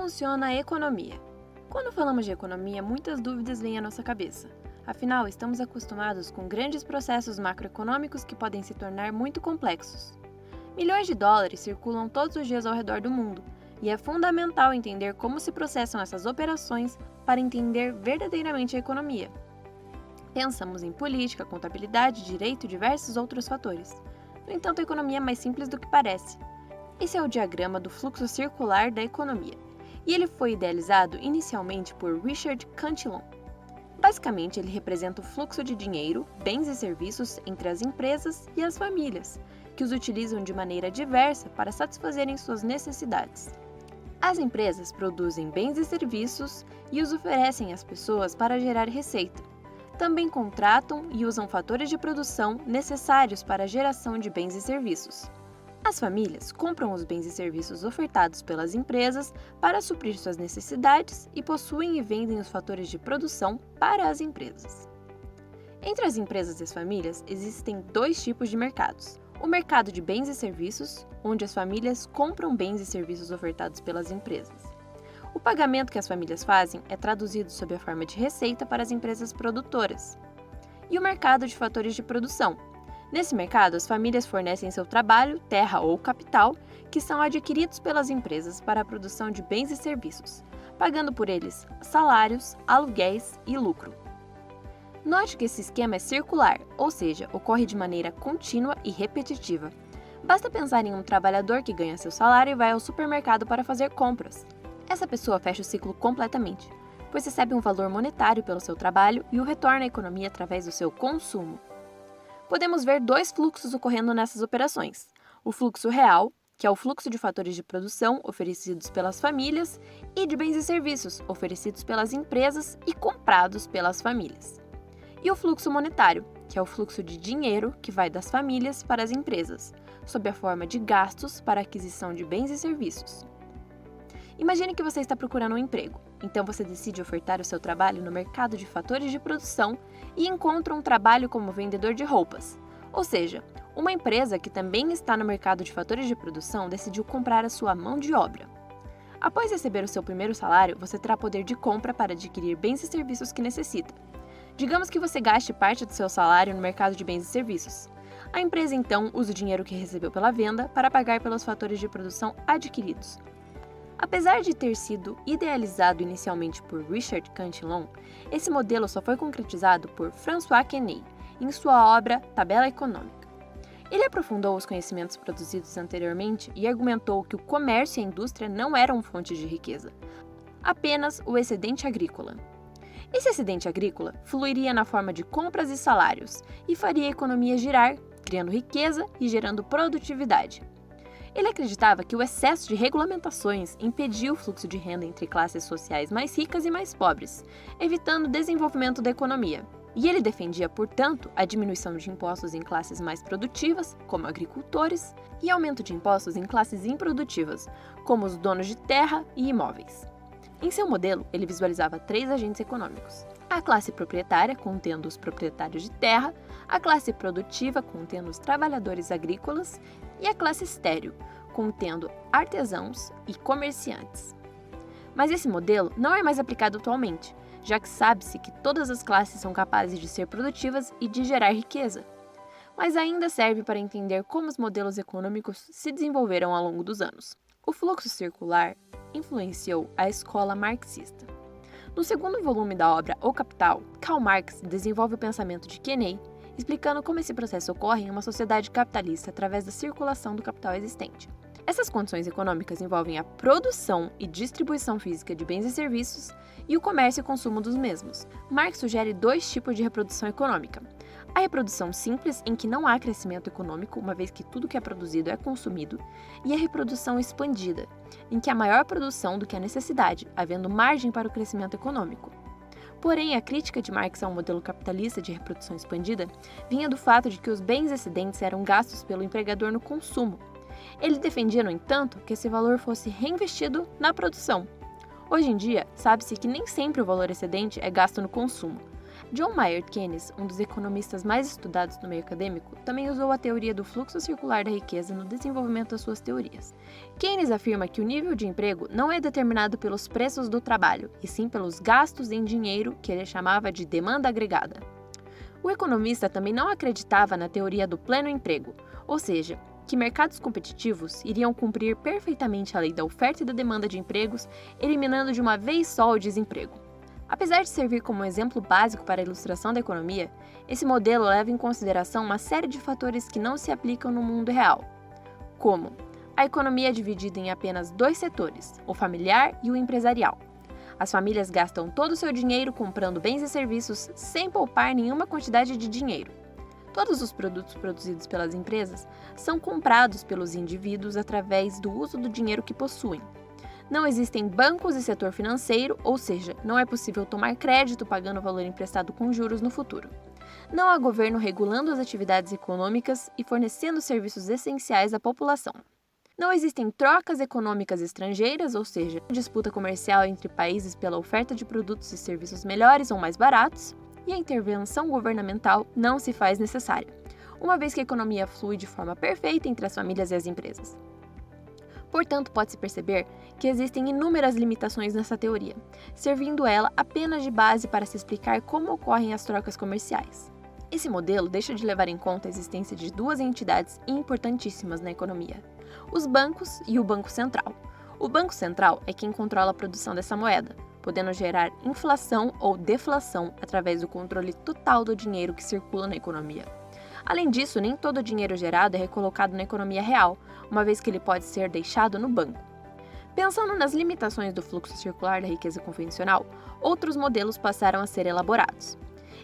funciona a economia? Quando falamos de economia, muitas dúvidas vêm à nossa cabeça. Afinal, estamos acostumados com grandes processos macroeconômicos que podem se tornar muito complexos. Milhões de dólares circulam todos os dias ao redor do mundo, e é fundamental entender como se processam essas operações para entender verdadeiramente a economia. Pensamos em política, contabilidade, direito e diversos outros fatores. No entanto, a economia é mais simples do que parece. Esse é o diagrama do fluxo circular da economia, e ele foi idealizado inicialmente por Richard Cantillon. Basicamente, ele representa o fluxo de dinheiro, bens e serviços entre as empresas e as famílias, que os utilizam de maneira diversa para satisfazerem suas necessidades. As empresas produzem bens e serviços e os oferecem às pessoas para gerar receita. Também contratam e usam fatores de produção necessários para a geração de bens e serviços. As famílias compram os bens e serviços ofertados pelas empresas para suprir suas necessidades e possuem e vendem os fatores de produção para as empresas. Entre as empresas e as famílias existem dois tipos de mercados. O mercado de bens e serviços, onde as famílias compram bens e serviços ofertados pelas empresas. O pagamento que as famílias fazem é traduzido sob a forma de receita para as empresas produtoras. E o mercado de fatores de produção. Nesse mercado, as famílias fornecem seu trabalho, terra ou capital, que são adquiridos pelas empresas para a produção de bens e serviços, pagando por eles salários, aluguéis e lucro. Note que esse esquema é circular, ou seja, ocorre de maneira contínua e repetitiva. Basta pensar em um trabalhador que ganha seu salário e vai ao supermercado para fazer compras. Essa pessoa fecha o ciclo completamente, pois recebe um valor monetário pelo seu trabalho e o retorna à economia através do seu consumo. Podemos ver dois fluxos ocorrendo nessas operações. O fluxo real, que é o fluxo de fatores de produção oferecidos pelas famílias, e de bens e serviços oferecidos pelas empresas e comprados pelas famílias. E o fluxo monetário, que é o fluxo de dinheiro que vai das famílias para as empresas, sob a forma de gastos para a aquisição de bens e serviços. Imagine que você está procurando um emprego, então você decide ofertar o seu trabalho no mercado de fatores de produção e encontra um trabalho como vendedor de roupas. Ou seja, uma empresa que também está no mercado de fatores de produção decidiu comprar a sua mão de obra. Após receber o seu primeiro salário, você terá poder de compra para adquirir bens e serviços que necessita. Digamos que você gaste parte do seu salário no mercado de bens e serviços. A empresa então usa o dinheiro que recebeu pela venda para pagar pelos fatores de produção adquiridos. Apesar de ter sido idealizado inicialmente por Richard Cantillon, esse modelo só foi concretizado por François Quesnay em sua obra Tabela Econômica. Ele aprofundou os conhecimentos produzidos anteriormente e argumentou que o comércio e a indústria não eram fontes de riqueza, apenas o excedente agrícola. Esse excedente agrícola fluiria na forma de compras e salários e faria a economia girar, criando riqueza e gerando produtividade. Ele acreditava que o excesso de regulamentações impedia o fluxo de renda entre classes sociais mais ricas e mais pobres, evitando o desenvolvimento da economia. E ele defendia, portanto, a diminuição de impostos em classes mais produtivas, como agricultores, e aumento de impostos em classes improdutivas, como os donos de terra e imóveis. Em seu modelo, ele visualizava três agentes econômicos: a classe proprietária, contendo os proprietários de terra, a classe produtiva, contendo os trabalhadores agrícolas, e a classe estéril, contendo artesãos e comerciantes. Mas esse modelo não é mais aplicado atualmente, já que sabe-se que todas as classes são capazes de ser produtivas e de gerar riqueza. Mas ainda serve para entender como os modelos econômicos se desenvolveram ao longo dos anos. O fluxo circular influenciou a escola marxista. No segundo volume da obra O Capital, Karl Marx desenvolve o pensamento de Quesnay, explicando como esse processo ocorre em uma sociedade capitalista através da circulação do capital existente. Essas condições econômicas envolvem a produção e distribuição física de bens e serviços e o comércio e consumo dos mesmos. Marx sugere dois tipos de reprodução econômica: a reprodução simples, em que não há crescimento econômico, uma vez que tudo que é produzido é consumido, e a reprodução expandida, em que há maior produção do que a necessidade, havendo margem para o crescimento econômico. Porém, a crítica de Marx ao modelo capitalista de reprodução expandida vinha do fato de que os bens excedentes eram gastos pelo empregador no consumo. Ele defendia, no entanto, que esse valor fosse reinvestido na produção. Hoje em dia, sabe-se que nem sempre o valor excedente é gasto no consumo. John Maynard Keynes, um dos economistas mais estudados no meio acadêmico, também usou a teoria do fluxo circular da riqueza no desenvolvimento das suas teorias. Keynes afirma que o nível de emprego não é determinado pelos preços do trabalho, e sim pelos gastos em dinheiro, que ele chamava de demanda agregada. O economista também não acreditava na teoria do pleno emprego, ou seja, que mercados competitivos iriam cumprir perfeitamente a lei da oferta e da demanda de empregos, eliminando de uma vez só o desemprego. Apesar de servir como um exemplo básico para a ilustração da economia, esse modelo leva em consideração uma série de fatores que não se aplicam no mundo real, como a economia é dividida em apenas dois setores, o familiar e o empresarial. As famílias gastam todo o seu dinheiro comprando bens e serviços sem poupar nenhuma quantidade de dinheiro. Todos os produtos produzidos pelas empresas são comprados pelos indivíduos através do uso do dinheiro que possuem. Não existem bancos e setor financeiro, ou seja, não é possível tomar crédito pagando o valor emprestado com juros no futuro. Não há governo regulando as atividades econômicas e fornecendo serviços essenciais à população. Não existem trocas econômicas estrangeiras, ou seja, disputa comercial entre países pela oferta de produtos e serviços melhores ou mais baratos, e a intervenção governamental não se faz necessária, uma vez que a economia flui de forma perfeita entre as famílias e as empresas. Portanto, pode-se perceber que existem inúmeras limitações nessa teoria, servindo ela apenas de base para se explicar como ocorrem as trocas comerciais. Esse modelo deixa de levar em conta a existência de duas entidades importantíssimas na economia: os bancos e o Banco Central. O Banco Central é quem controla a produção dessa moeda, podendo gerar inflação ou deflação através do controle total do dinheiro que circula na economia. Além disso, nem todo o dinheiro gerado é recolocado na economia real, uma vez que ele pode ser deixado no banco. Pensando nas limitações do fluxo circular da riqueza convencional, outros modelos passaram a ser elaborados.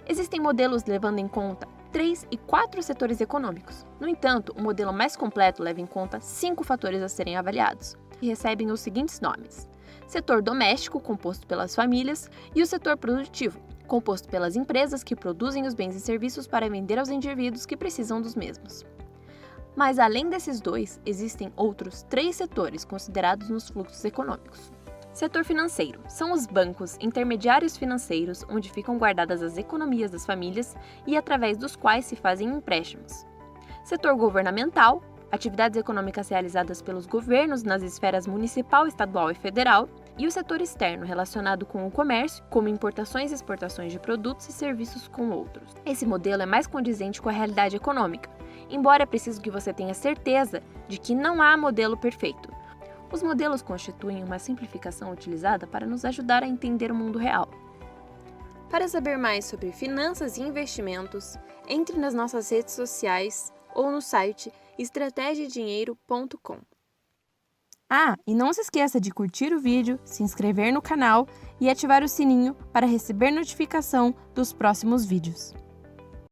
Existem modelos levando em conta 3 e 4 setores econômicos. No entanto, o modelo mais completo leva em conta 5 fatores a serem avaliados, que recebem os seguintes nomes: setor doméstico, composto pelas famílias, e o setor produtivo, composto pelas empresas que produzem os bens e serviços para vender aos indivíduos que precisam dos mesmos. Mas além desses dois, existem outros 3 setores considerados nos fluxos econômicos. Setor financeiro são os bancos intermediários financeiros onde ficam guardadas as economias das famílias e através dos quais se fazem empréstimos. Setor governamental, atividades econômicas realizadas pelos governos nas esferas municipal, estadual e federal, e o setor externo relacionado com o comércio, como importações e exportações de produtos e serviços com outros. Esse modelo é mais condizente com a realidade econômica, embora é preciso que você tenha certeza de que não há modelo perfeito. Os modelos constituem uma simplificação utilizada para nos ajudar a entender o mundo real. Para saber mais sobre finanças e investimentos, entre nas nossas redes sociais ou no site estrategiadinheiro.com. E não se esqueça de curtir o vídeo, se inscrever no canal e ativar o sininho para receber notificação dos próximos vídeos.